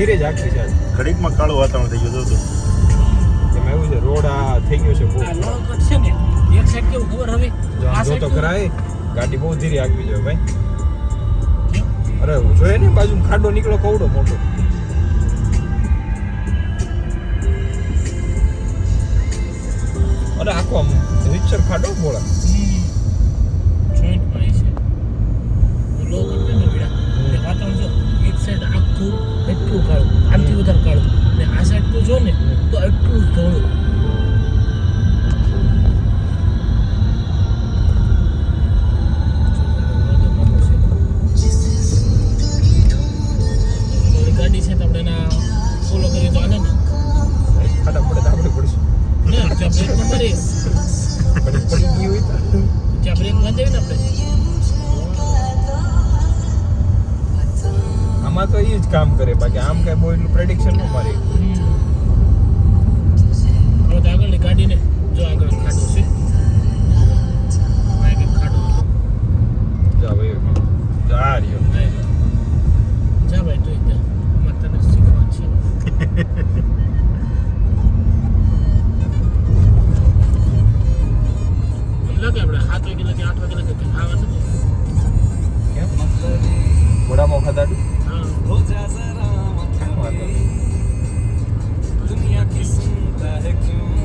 ધીરે જ આખી છે ઘડીકમાં કાળું વાતાવરણ થઈ ગયું હતું. એમાં એવું છે રોડ આ થઈ ગયો છે બહુ આ લોક છે ને એક સાઈડ કેવું ખબર હવે જો આ જો તો સાઈડ કરાય ગાડી બહુ ધીરે આગવી જોઈએ ભાઈ. અરે જોઈએ ને બાજુ ખાડો નીકળો કવડો મોટો. અરે આખો આમ રીચર ખાડો બોલા જોઈન્ટ માં છે લોક એટલે ને વિડા એ વાતાવરણ જો એક સાઈડ આખું એટલું કાળું આમથી વધારે કાળું ને આ સાઈડ તું જો ને તો એટલું ધોળું. ગાડી છે તો આપણે એના ફોલો કરી તો આને ને ખાડા પડે તો આપણે પડશું ના જ્યાં બ્રેક ન મારી પડી ગઈ હોય તો જ્યાં બ્રેક બાંધેવી ને આપણે આમાં તો એ જ કામ કરે બાકી આમ કઈ બહુ એટલું પ્રેડિક્શન ન મારે. હવે તો આગળની ગાડીને જો આગળ ખાડો છે આ એક ખાડો હતો. જા ભાઈ જા રહ્યો જા ભાઈ તું એકદમ અમારે તને શીખવા છે. મને લાગે આપણે 7 વાગે લાગે 8 વાગે લાગે કે ખાવા નથી. કેમ વડામાં ખાધા હા વાંધો નહીં. दुनिया की सुनता है क्यों